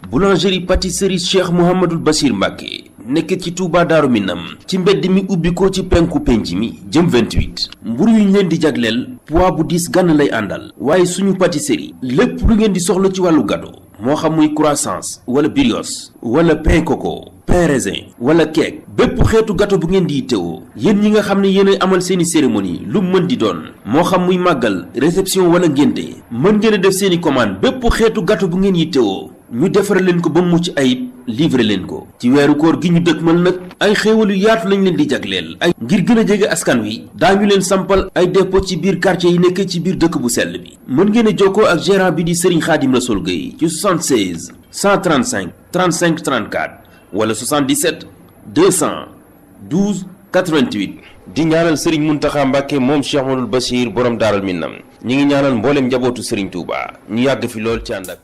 boulangerie pâtisserie Cheikh Mouhamadoul Bachir Mbacké nekk ci Touba Daaru Minam ci mbedd mi ubbi ko ci penku penc mi jëm 28 mburu yu ñu leen di jagleel poids bu diis gànn lay àndal waaye suñu pâtisserie lépp lu ngeen di soxla ci wàllu gâteau moo xam muy croissants wala brioche wala pain coco pain raisin wala cake bépp xeetu gâteau bu ngeen di yittewoo yéen ñi nga xam ne yéen amal seeni cérémonie lu mën di doon moo xam muy màggal réception wala ngénte mën ngeen a def seeni commande bépp xeetu gâteau bu ngeen yittewoo ñu defaral leen ko ba mucc ayib livrer leen ko ci weeru koor gi ñu dëkkmal nag ay xéewal yu yaatu lañ leen di jagleel ay ngir gën a jege askan wi daañu leen sampal ay dépôt ci biir quartier yi nekk ci biir dëkk bu sell bi mën ngeen a jokkoo ak gérant bi di Serigne Khadim Rassoul Gueye ci 76 135 35 34 wala 77 212 88 di ñaanal Serigne Mountakha Mbacké moom Cheikh Mouhamadoul Bachir borom Daarul Minam ñi ngi ñaanal mboolem njabootu Serigne Touba ñu yàgg fi lool ci ànd ak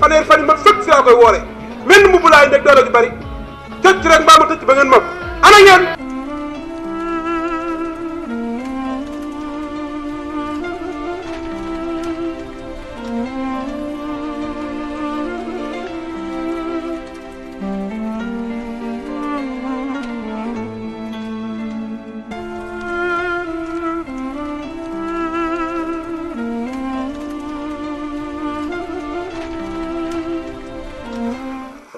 fanweeri fan yi man sëkk si laa koy woore mel mu bu laay ndeg doole ji bari tëcc rek mbaa ma tëcc ba ngeen moom ana ngeen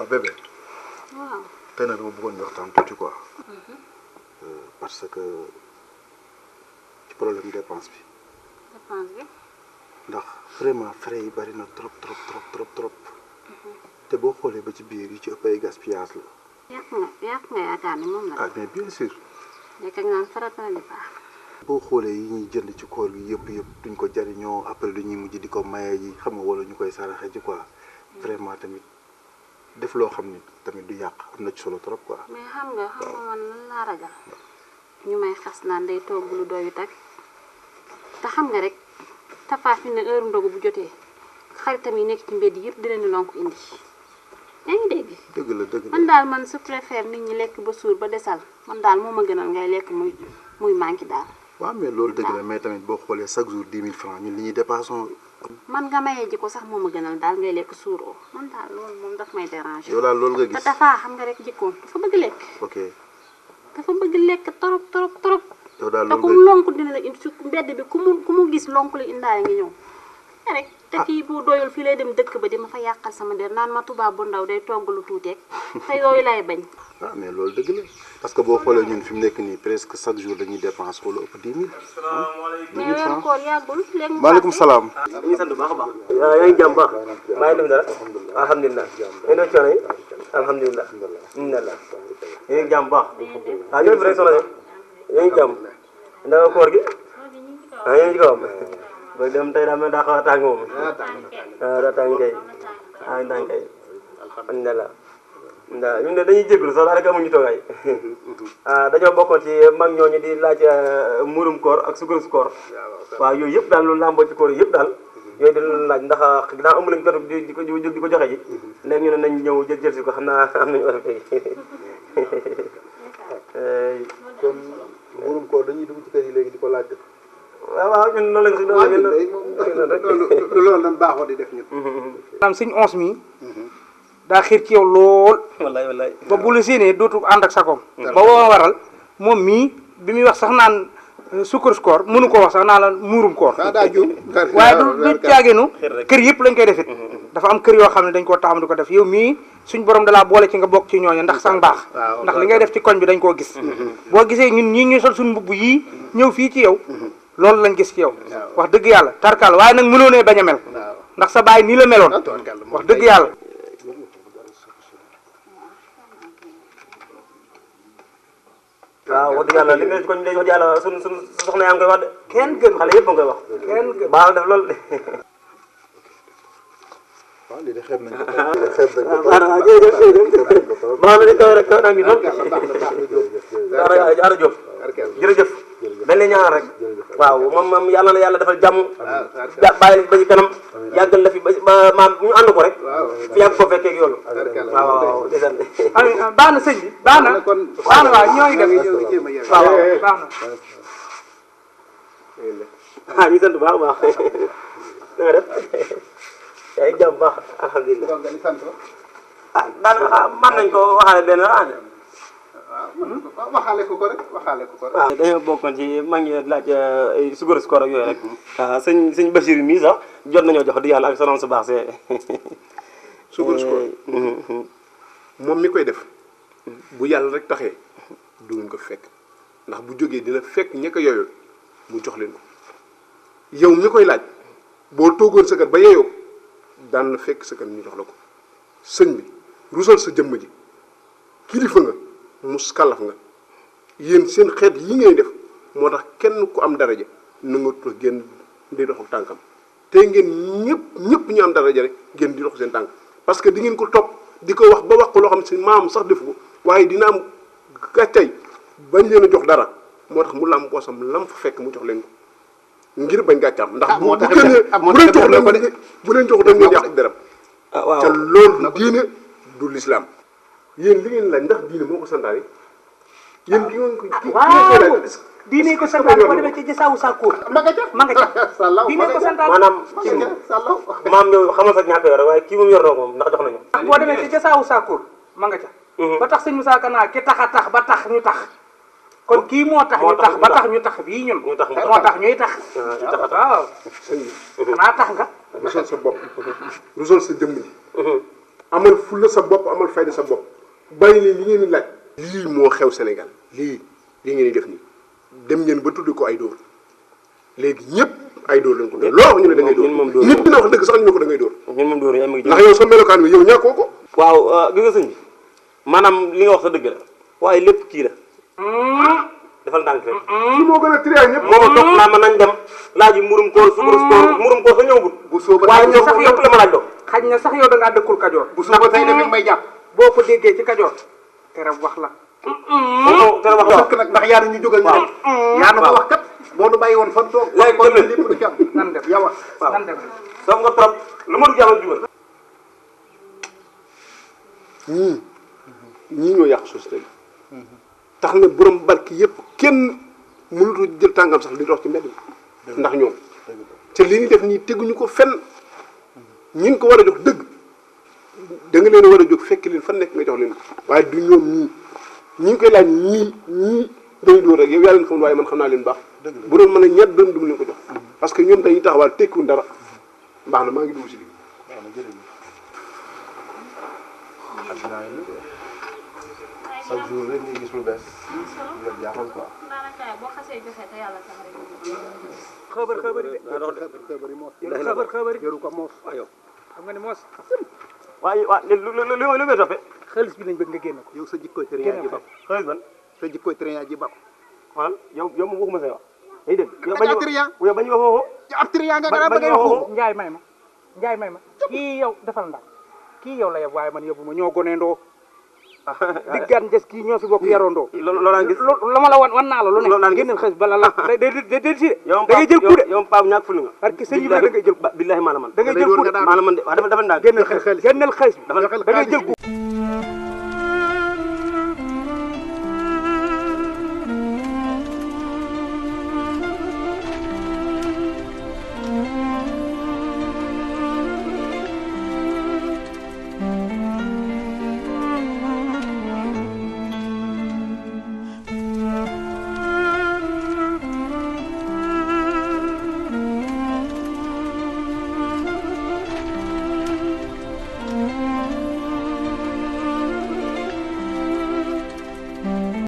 bébé waaw tey nag dama bëggoon ñu waxtaan tuuti quoi parce que ci problème dépense bi ndax vraiment frais yi bari na trop te boo xoolee ba ci biir yi ci ëpp ay gaspillage la. yàq nga yaakaar ni moom la. ah mais bien sûr. nekk ak naan farata la di baax. boo xoolee yi ñuy jënd ci koor gi yëpp duñ ko jariñoo après du ñuy mujj di ko maye ji xam nga wala ñu koy saraxe ji quoi vraiment tamit. def loo xam ni tamit du yàq am na ci solo trop quoi. mais xam nga man lan laa ragal ñu may xas naan day togg lu doyut ak te xam nga rek Tapha fi ne heure ndogu bu jotee xaritam yi nekk ci mbedd yëpp di leen di lonk indi yaa ngi dégg. dëgg la man daal man su préfère nit ñi lekk ba suur ba desal man daal moo ma gënal ngay lekk muy manqué daal. waaw mais loolu dëgg la mais tamit boo xoolee chaque jour 10 000 francs ñun li ñuy dépassons. man nga mayee ji ko sax moo ma gënal daal ngay lekk suuroo man daal loolu moom daf may déranger. yow daal loolu nga gis te Tapha xam nga rek jikkoon dafa bëgg lekk. ok dafa bëgg lekk trop. yow daal te ku mu lonk dina la indi su mbedd bi ku mu gis lonk la indaale nga ñëw. rek te fii bu doyul fii lay dem dëkk ba di ma fa yàqal sama der naan ma tubaab bu ndaw day togg lu tuuteeg te yooyu lay bañ. ah mais loolu dëgg la parce que boo xoolee ñun fi mu nekk nii presque chaque jour dañuy dépense wala ëpp 10 000. 10 000 francs koor yàggul léegi mu maaleykum salaam. ñu ngi sant bu baax a baax. yaa ngi jàmm baax. maa ngi def dara. alhamdulilah. ñu ngi coono yi. alhamdulilah. alhamdulilah. ñu ngi jàmm baax. ah ñoo ngi fi rek soxna ñu ngi jàmm. ndax koor gi. ah ñu ngi ci kawam. ba dem tey daa mel daa xaw a tàng moom. ah daa tàng kay. ah tàng kay. alhamdulilah. ndax ñun de dañuy jégalu sax daanaka amuñu toogaay. ah dañoo bokkoon ci mag ñooñu di laaj murum koor ak sukaru su koor. waaw yooyu yëpp daal loolu làmboo ci koor yëpp daal. yooyu dañu doon laaj ndax ginnaaw amu lañ jot di ko joxe ji. léegi ñu ne nañ ñëw jël si ko xam naa am nañu war a fay. kon murum koor dañuy dugg ci kër yi léegi di ko laaj. waaw ñun noonu lañ si loolu dañ baaxoo di def ñun. maanaam suñ 11 mi daa xiir ci yow lool. wallaay ba bu la séenee dootu ànd ak sakoom. ba woo waral moom mii bi muy wax sax naan sukkur koor mënu ko wax sax naa la muurum koor daa juum waaye du caaginu kër yëpp lañ koy defit dafa am kër yoo xam ne dañ koo taamu di ko def yow mii suñ borom dalaa boole ci nga bokk ci ñooñu ndax sax baax ndax li ngay def ci koñ bi dañ koo gis boo gisee ñun ñii ñu sol suñ mbubb yii ñëw fii ci yow loolu lañ gis ci yow wax dëgg yàlla tarkal waaye nag mënoo nee bañ a mel ndax sa baay nii la meloon wax dëgg yàlla waaw wax dëgg yàlla li nga ci koñ léegi wax dëgg yàlla suñ soxna yaa ngi koy wax de kenn gën xale yëpp a ngi koy wax kenn gën baal def loolu de waaw lii de xeeb nañ ko xeeb nañ ko baax na jërëjëf baax na di kaw rek kaw naa ngi lool Aara Diop jërëjëf dañ lay ñaan rek waaw moom yàlla na yàlla defal jàmm bàyyi ba ci kanam yàggal la fi ba maam ñu ànd ko rek fi yàgg ko fekkee ak yoolu waaw ndeysaan baax na sëñ bi baax na waaw ñoo ngi def waaw baax na ñu sant baax baax na nga def yaa ngi jàmm baax alhamdulilah daanaka mën nañ ko waxaale benn waxaale ko rek waaw dañoo bokkoon ci mag ñi laaj sugar score ak yooyu rek waaw sëñ Bachir mii sax jot nañoo jox di yàlla ak sonoon su baax see sugar score moom mi koy def bu yàlla rek taxee du ngeen ko fekk ndax bu jógee dina fekk ña ko yooyu mu jox leen ko yow mi koy laaj boo toogoon sa kër ba yeeyoo daan na fekk sa kër ñu jox la ko sëñ bi rusal sa jëmm ji kilifa nga mus kàllaf nga yéen seen xeet yi ngay def moo tax kenn ku am daraja na nga tudd génn di dox ak tànkam te ngeen ñëpp ñu am daraja rek ngeen di dox seen tànk parce que di ngeen ko topp di ko wax ba wax ko loo xam ne si maam sax defu ko waaye dina am gàccay bañ leen a jox dara moo tax mu lam poosam lam fa fekk mu jox leen ko ngir bañ gàccaam ndax bu leen jox da ngeen yàq deram te loolu diine du lislaam yéen li ngeen laaj ndax diine moo ko santaane yéen ki ngeen ko waaw diine ko santaane boo demee ci jësaawu sàkkuur ma nga ca diine ko santaane maanaam ci maam yow xamal sa ñàkk yor waaye kii moom yor na ko moom ndax jox nañu boo demee ci jësaawu sàkkuur ma nga ca ba tax sëñ Moussa Kana ki tax a tax ba tax ñu tax kon kii moo tax ñu tax ba tax ñu tax bii ñun moo tax ñuy tax waaw xanaa tax nga rusal sa bopp rusal sa jëmm ji amal fulla sa bopp amal fayda sa bopp bàyyi leen li ngeen di laaj lii moo xew Sénégal lii ngeen di def nii dem ngeen ba tuddi ko ay dóor léegi ñëpp ay dóor lañ ko dóor loo wax ñu ne da ngay dóor nit dina wax dëgg sax ñu ne ko da ngay dóor ñun moom dóor yaa ngi ndax yow sa melokaan bi yow ñàkkoo ko waaw gis nga sëñ bi maanaam li nga wax sa dëgg la waaye lépp kii la defal ndànk rek li moo gën a trier ñëpp moo ma topp naa ma nañ dem laaji mburum koor subaru koor mburum koor sa ñëwagul bu sooba waaye ñëw sax lépp la ma laaj doo xaj na sax yow da ngaa dëkkul kajoor bu sooba tey demee may jàpp boo ko déggee ci kajoor tere wax la te wax sëkk nag ndax yaa ñu jógal ñu dem yaa na ko wax kat boo nu bàyyi woon fan toog léegi kon lépp du ci am nan def yow nan def soof nga trop lu ma du jàmal jugal ñii ñoo yàq société bi tax na borom barki yëpp kenn mënutu jël tàngam sax di dox ci mbedd bi ndax ñoom te li ñu def nii teguñu ko fenn ñin ko war a jox dëgg da nga leen war a jóg fekk leen fan nekk nga jox leen ko waaye du ñoom ñi ngi koy laaj ñii dañuy dóor rek yow yaa leen xamul waaye man xam naa leen baax bu doon mën a ñett doon du leen ko jox parce que ñun dañuy taxawal tekkiwul dara baax na maa ngi dugg si lii chaque jour rek ñu gis lu bees lu jaaxal quoi. boo xasee joxe te yàlla tax rek. xëbër xëbër de xëbër xëbër jëru ko moos xam nga ne moos waaye waa lu may toppee xaalis bi lañ bëgg nga génn ko yow sa jikkooy trian ji bako xaalis ban sa jikkooy trian ji bako xoolal yow moom waxuma say wax day dégg yow bañu wax foofu ab trian nga dara bëgg waxu njaay may ma kii yow defal ndax kii yow la yeb waaye man yóbbu ma ñoo goneendoo diggaan njës kii ñoo fi bokk yarondoo loolu laa gis la ma la wan naa la lu ne génneel xaalis bala la day si de da ngay jël coup de yow Pape ñàkk fulu nga parce que sëñ bi da ngay jël billahi maa la man da ngay jël coup de maa la man de wax dafa ndànk génneel xaalis bi da ngay jël coup